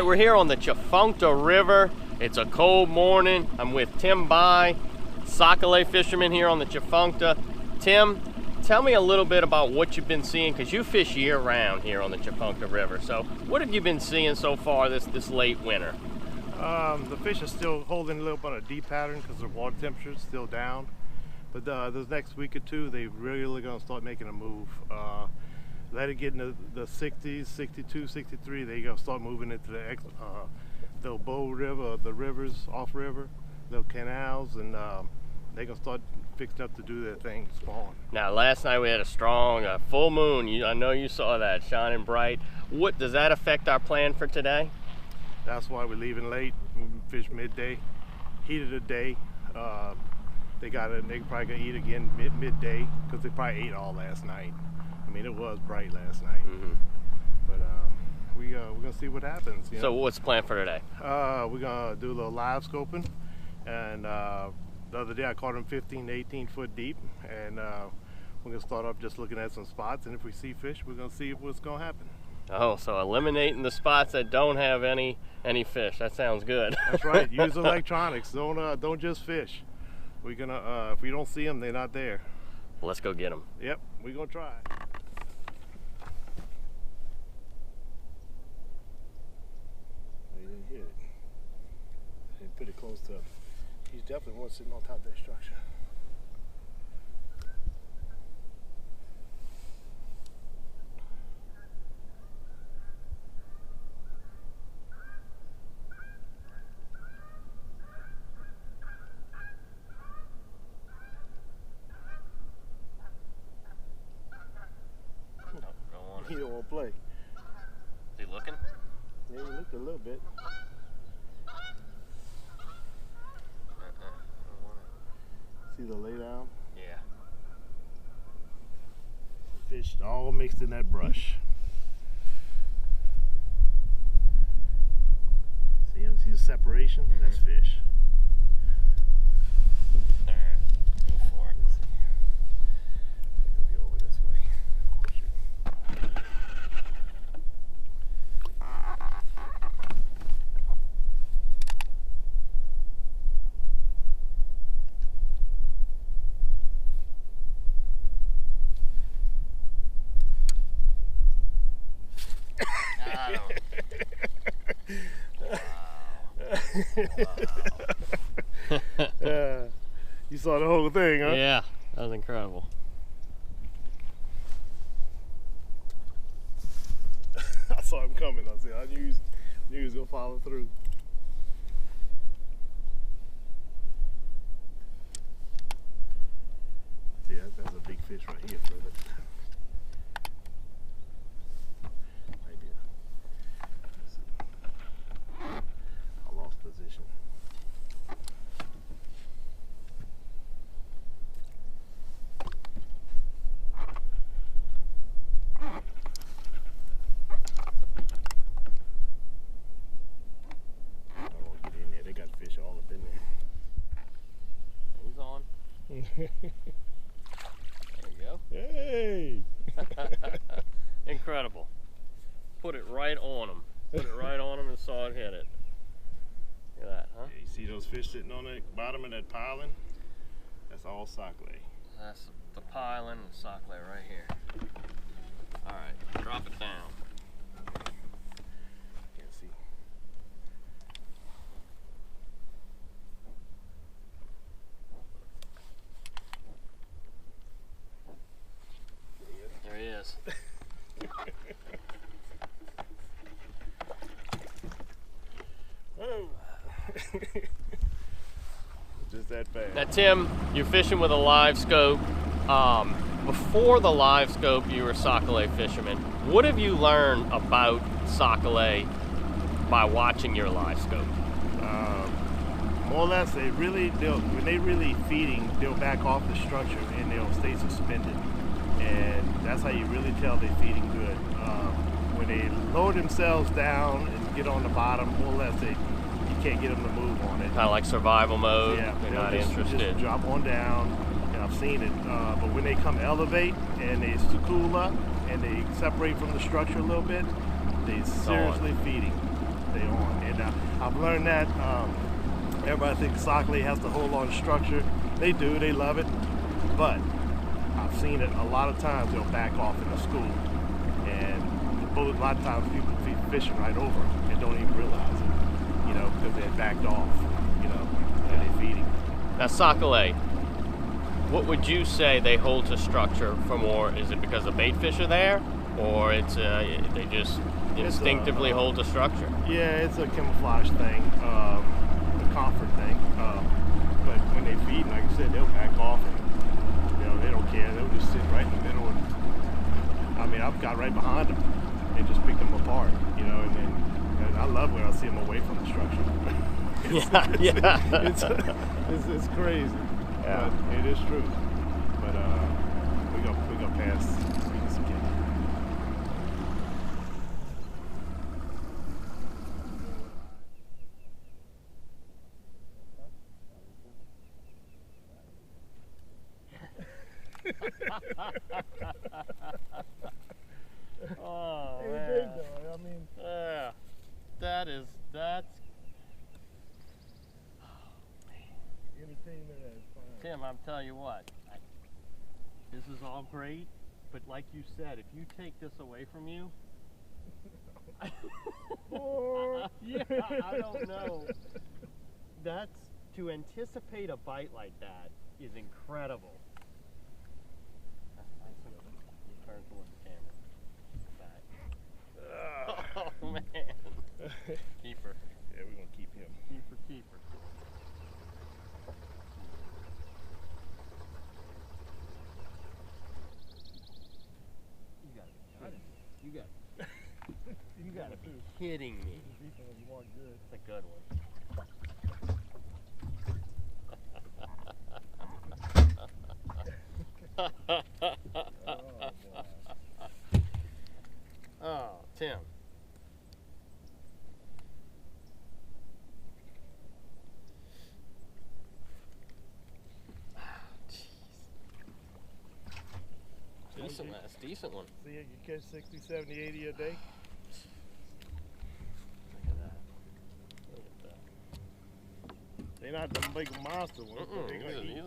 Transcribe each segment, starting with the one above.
right, we're here on the Tchefuncte River. It's a cold morning. I'm with Tim Bai, Sac-a-lait fisherman here on the Tchefuncte. Tim, tell me a little bit about what you've been seeing, because you fish year-round here on the Tchefuncte River. So what have you been seeing so far this late winter? The fish are still holding a little bit of deep pattern because the water temperature is still down. But this next week or two, they're really going to start making a move. Let it get into the 60s, 62, 63, they're going to start moving into the Bow River, the rivers, off-river, the canals, and they're going to start fixing up to do their thing, spawn. Now, last night we had a strong full moon. I know you saw that, shining bright. What does that affect our plan for today? That's why we're leaving late. We fish midday, heat of the day. They probably gonna eat again midday because they probably ate all last night. I mean, it was bright last night. Mm-hmm. But we're gonna see what happens. You know? So what's the plan for today? We're gonna do a little live scoping, and the other day I caught them 15 to 18 foot deep, and we're gonna start off just looking at some spots, and if we see fish, we're gonna see what's gonna happen. Oh, so eliminating the spots that don't have any fish. That sounds good. That's right. Use electronics. Don't just fish. We're gonna if we don't see them, they're not there. Well, let's go get them. Yep, we're gonna try. He didn't hit it. He put it close to. He's definitely one sitting on top of that structure. He don't want to play. Is he looking? Yeah, he looked a little bit. See the lay down? Yeah. Fish all mixed in that brush. See him? See the separation? Mm-hmm. That's fish. All right, go for it. Let's see. It'll be over this way. You saw the whole thing, huh? Yeah, that was incredible. I saw him coming. I knew he was gonna follow through. See, that's a big fish right here, further. I lost position. I won't get in there. They got fish all up in there. He's on. There you go. Hey! Incredible. Put it right on him. Put it right on him and saw it hit it. Look at that, huh? Yeah, you see those fish sitting on the bottom of that piling? That's all sac-a-lait. That's the piling and sac-a-lait right here. All right, drop it down. Can't see. There he is. Oh. Just that fast. Now, Tim, you're fishing with a live scope. Before the live scope, you were a sac-a-lait fisherman. What have you learned about sac-a-lait by watching your live scope? More or less, when they really feeding, they'll back off the structure and they'll stay suspended. And that's how you really tell they're feeding good. When they lower themselves down and get on the bottom, more or less, you can't get them to move on it. Kind of like survival mode. Yeah, they're not just interested. Drop on down, and I've seen it. But when they come elevate and they cool up and they separate from the structure a little bit, they seriously feeding. stay on. And I've learned that everybody thinks Sac-a-lait has to hold on to structure. They do, they love it. But I've seen it a lot of times, they'll back off in the school. And a lot of times people be fishing right over them and don't even realize it, you know, because they're backed off, you know, and they're feeding. Now, Sac-a-lait, what would you say they hold to structure for more? Is it because the bait fish are there, or it's they just instinctively hold to structure? Yeah, it's a camouflage thing, a comfort thing. But when they feed, like I said, they'll back off and, you know, they don't care. They'll just sit right in the middle. And, I mean, I've got right behind them and just pick them apart, you know, and I love when I see them away from the structure. It's crazy, yeah. But it is true. But we're gonna pass this again. Oh, hey, man. big dog. I mean, that's. Entertainment is fine. Tim, I'm telling you what, this is all great, but like you said, if you take this away from you, yeah, I don't know. That's, to anticipate a bite like that is incredible. Turn towards the camera. Back. Oh man. Keeper. Yeah, we're gonna keep him. Keeper. You gotta be kidding me. It's a good one. Oh, Tim. Decent one. See, you catch 60, 70, 80 a day. Look at that. They're not them big monster ones. Easy.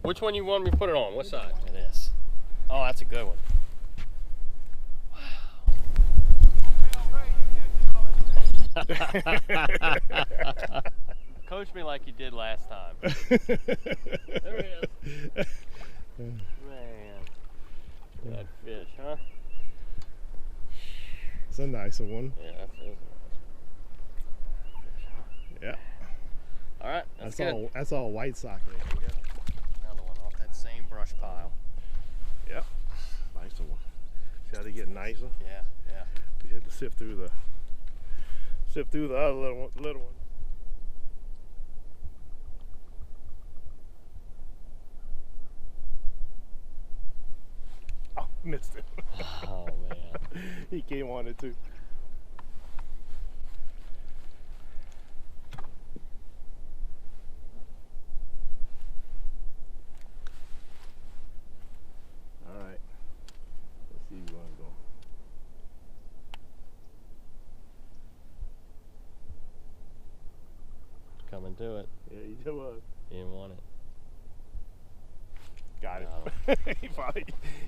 Which one you want me to put it on? What side? It is. Oh, that's a good one. Wow. Coach me like you did last time. There he is. Man. That fish, huh? It's a nicer one. Yeah, that is nice. Yeah. All right, that's good. That's all white Sac-a-lait. Another one off that same brush pile. Yep. Nicer one. See how they get nicer? Yeah. We had to sift through the other little one. Oh, missed it. Oh man. He came on it too. All right. Let's see if you want to go. Coming to it. Yeah, you do was. You didn't want it. Got it.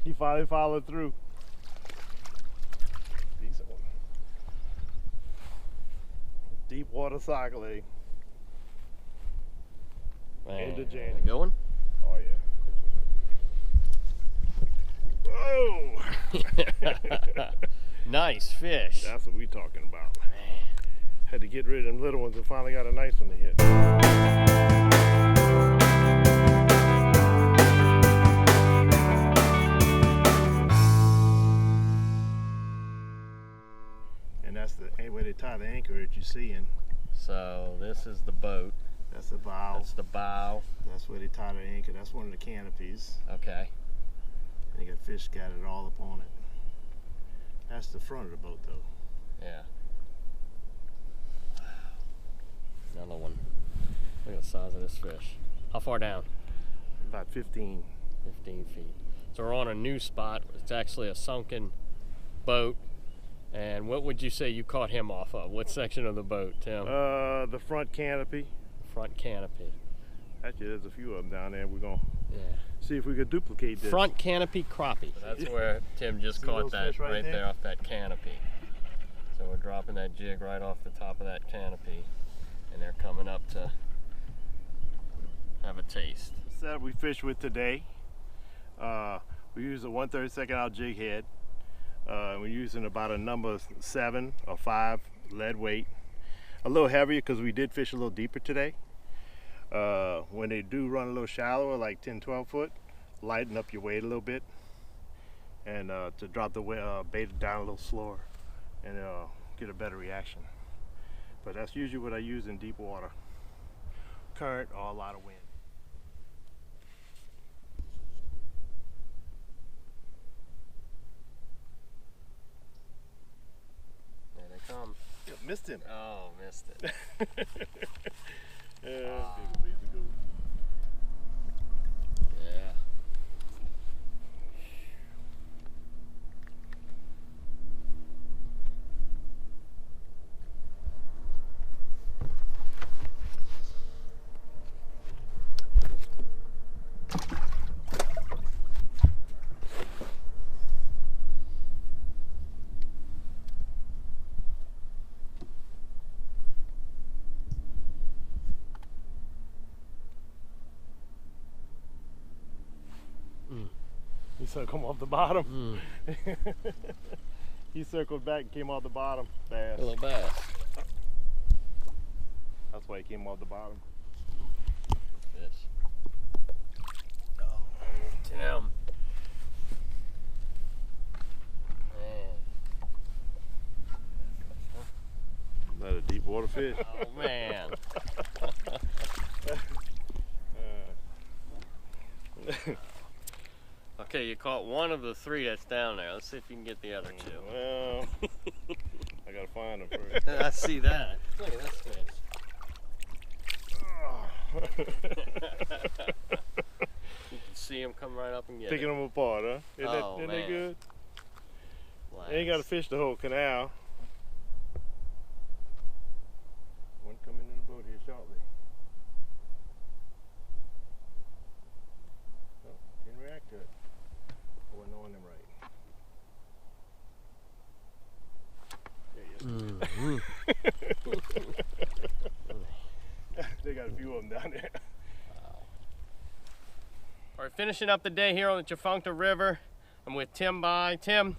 he finally followed through. Decent one. Deep water Sac-a-lait. End of January. Good one? Oh yeah. Whoa! Nice fish. That's what we talking about. Man. Had to get rid of them little ones and finally got a nice one to hit. And that's the where they tie the anchor that you see in. So this is the boat. That's the bow. That's the bow. That's where they tie the anchor. That's one of the canopies. Okay. And you got fish scattered all up on it. That's the front of the boat though. Yeah. Another one. Look at the size of this fish. How far down? About 15. 15 feet. So we're on a new spot. It's actually a sunken boat. And what would you say you caught him off of? What section of the boat, Tim? The front canopy. Front canopy. Actually, there's a few of them down there. We're gonna Yeah. see if we could duplicate this. Front canopy crappie. That's where Tim just caught that right there off that canopy. So we're dropping that jig right off the top of that canopy, and they're coming up to have a taste. The setup we fished with today, we use a 1/32 ounce jig head. We're using about a number 7 or 5 lead weight. A little heavier because we did fish a little deeper today. When they do run a little shallower, like 10-12 foot, lighten up your weight a little bit, and to drop the bait down a little slower, and get a better reaction. But that's usually what I use in deep water, current or a lot of wind. There they come. You missed him. Oh, missed it. Yeah, Yeah. He saw come off the bottom. He circled back and came off the bottom fast. A little bass. That's why he came off the bottom. Fish. Oh, Tim. Man. Not a deep water fish. Oh, man. Okay, you caught one of the 3 that's down there. Let's see if you can get the other 2. Well, I gotta find them first. I see that. Look at this fish. You can see him come right up and get Picking it. them apart, huh? Isn't Oh, they man. good? Blast. You ain't gotta fish the whole canal. One coming in the boat here shortly. Oh, didn't react to it. I wasn't on them right. They got a few of them down there. All right, finishing up the day here on the Tchefuncte River. I'm with Tim Bai. Tim,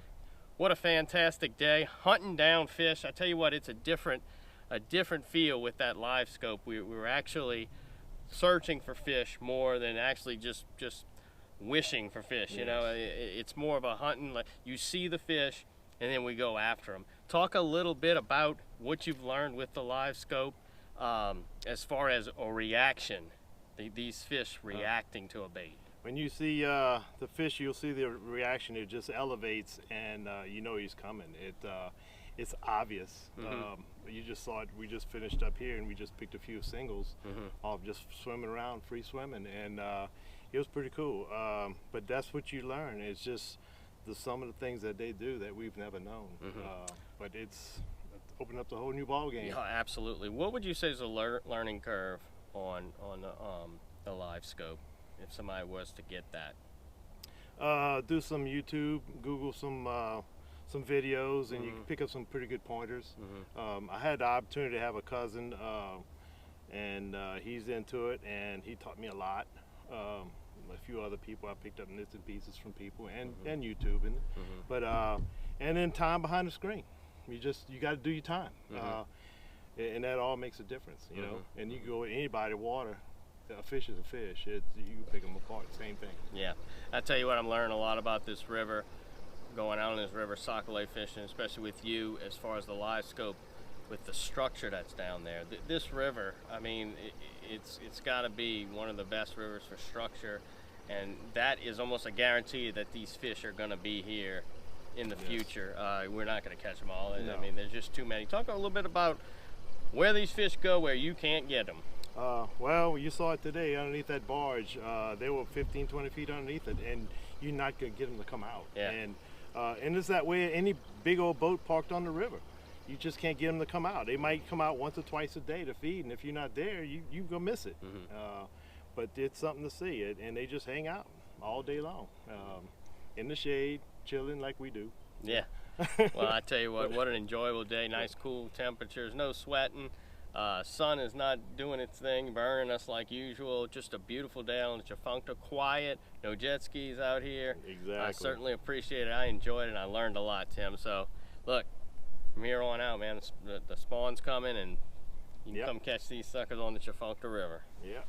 what a fantastic day. Hunting down fish. I tell you what, it's a different feel with that live scope. We were actually searching for fish more than actually just wishing for fish. Yes. You know, it's more of a hunting. Like you see the fish and then we go after them. Talk a little bit about what you've learned with the live scope as far as a reaction, these fish reacting to a bait. When you see the fish, you'll see the reaction. It just elevates, and you know he's coming. It's obvious. You just saw it. We just finished up here, and we just picked a few singles off just swimming around, free swimming, and it was pretty cool. But that's what you learn. It's just some of the things that they do that we've never known. But it's opened up the whole new ball game. Yeah, absolutely. What would you say is a learning curve on the live scope if somebody was to get that? Do some YouTube, Google some videos, and you can pick up some pretty good pointers. I had the opportunity to have a cousin, and he's into it, and he taught me a lot. A few other people, I picked up bits and pieces from people, and YouTube, but and then time behind the screen. You got to do your time, and that all makes a difference, you know. And you can go with any body of water. A fish is a fish. You can pick them apart. Same thing. Yeah, I tell you what, I'm learning a lot about this river, going out on this river, Sac-a-lait fishing, especially with you as far as the live scope, with the structure that's down there. This river, I mean, it's got to be one of the best rivers for structure, and that is almost a guarantee that these fish are going to be here in the future. We're not going to catch them all. No. I mean, there's just too many. Talk a little bit about where these fish go where you can't get them. Well, you saw it today underneath that barge. They were 15, 20 feet underneath it, and you're not going to get them to come out. Yeah. And And it's that way any big old boat parked on the river. You just can't get them to come out. They might come out once or twice a day to feed, and if you're not there, you gonna miss it. But it's something to see, and they just hang out all day long in the shade, chilling like we do. Yeah. Well, I tell you what an enjoyable day. Nice cool temperatures, no sweating. Sun is not doing its thing, burning us like usual. Just a beautiful day on the Tchefuncte. Quiet, no jet skis out here. Exactly. I certainly appreciate it. I enjoyed it, and I learned a lot, Tim. So, look, from here on out, man, the spawn's coming, and you can come catch these suckers on the Tchefuncte River. Yeah.